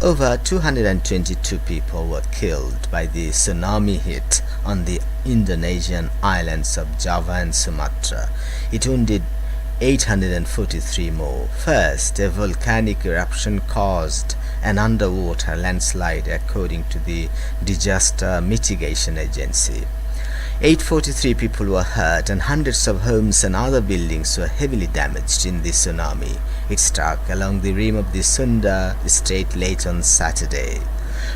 Over 222 people were killed by the tsunami hit on the Indonesian islands of Java and Sumatra. It wounded 843 more. First, a volcanic eruption caused an underwater landslide, according to the Disaster Mitigation Agency. 843 people were hurt and hundreds of homes and other buildings were heavily damaged in the tsunami. It struck along the rim of the Sunda Strait late on Saturday.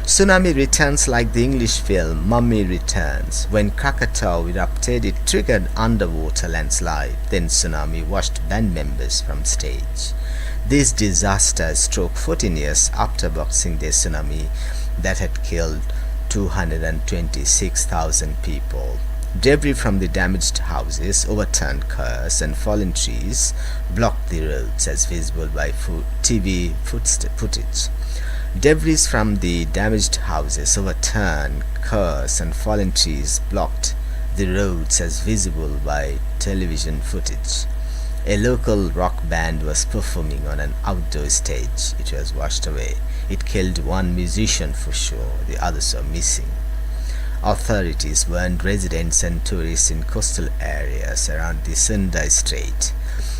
Tsunami returns like the English film Mummy Returns. When Krakatau erupted, it triggered underwater landslide. Then tsunami washed band members from stage. This disaster struck 14 years after Boxing Day tsunami that had killed 226,000 people. Debris from the damaged houses, overturned cars and fallen trees blocked the roads as visible by TV footage. Debris from the damaged houses, overturned cars and fallen trees blocked the roads as visible by television footage. A local rock band was performing on an outdoor stage. It was washed away. It killed one musician for sure. The others are missing. Authorities warned residents and tourists in coastal areas around the Sunda Strait.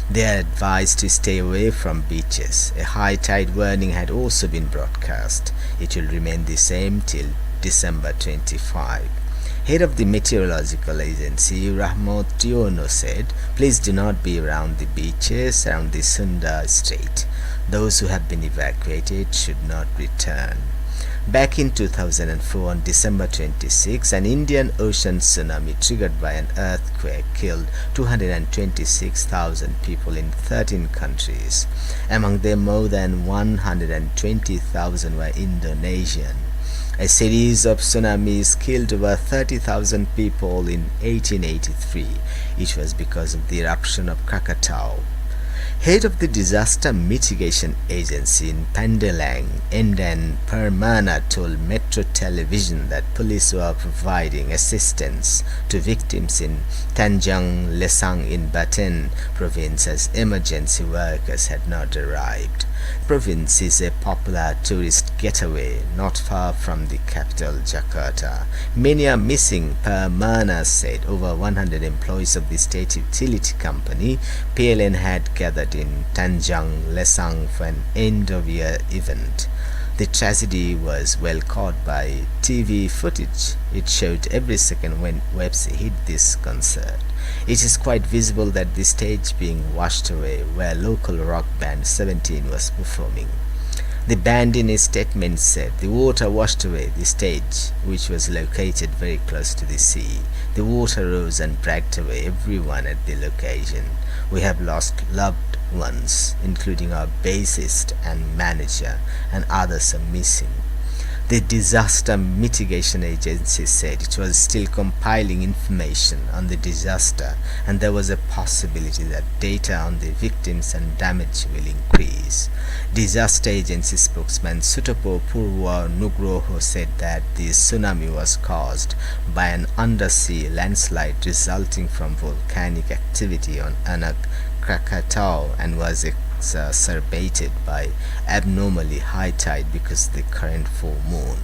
They are advised to stay away from beaches. A high tide warning had also been broadcast. It will remain the same till December 25. Head of the Meteorological Agency, Rahmat Tiono, said, "Please do not be around the beaches around the Sunda Strait. Those who have been evacuated should not return." Back in 2004, on December 26, an Indian Ocean tsunami triggered by an earthquake killed 226,000 people in 13 countries. Among them, more than 120,000 were Indonesian. A series of tsunamis killed over 30,000 people in 1883. It was because of the eruption of Krakatau. Head of the Disaster Mitigation Agency in Pandalang, Endan Permana, told Metro Television that police were providing assistance to victims in Tanjung Lesang in Baten province as emergency workers had not arrived. The province is a popular tourist getaway not far from the capital, Jakarta. Many are missing, Permana said. Over 100 employees of the state utility company PLN had gathered in Tanjung Lesang for an end-of-year event. The tragedy was well caught by TV footage. It showed every second when waves hit this concert. It is quite visible that the stage being washed away where local rock band 17 was performing. The band in a statement said, "The water washed away the stage, which was located very close to the sea. The water rose and dragged away everyone at the location. We have lost loved ones, including our bassist and manager, and others are missing." The Disaster Mitigation Agency said it was still compiling information on the disaster and there was a possibility that data on the victims and damage will increase. Disaster Agency spokesman Sutopo Purwo Nugroho said that the tsunami was caused by an undersea landslide resulting from volcanic activity on Anak Krakatau and was exacerbated by abnormally high tide because of the current full moon.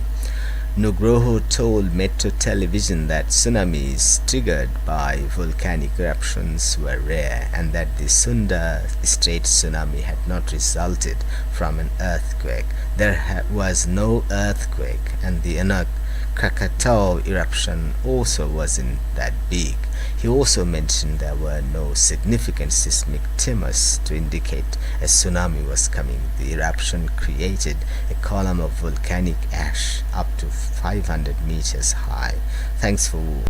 Nugroho told Metro Television that tsunamis triggered by volcanic eruptions were rare and that the Sunda Strait tsunami had not resulted from an earthquake. There was no earthquake and the Anak Krakatau eruption also wasn't that big. He also mentioned there were no significant seismic tremors to indicate a tsunami was coming. The eruption created a column of volcanic ash up to 500 meters high. Thanks for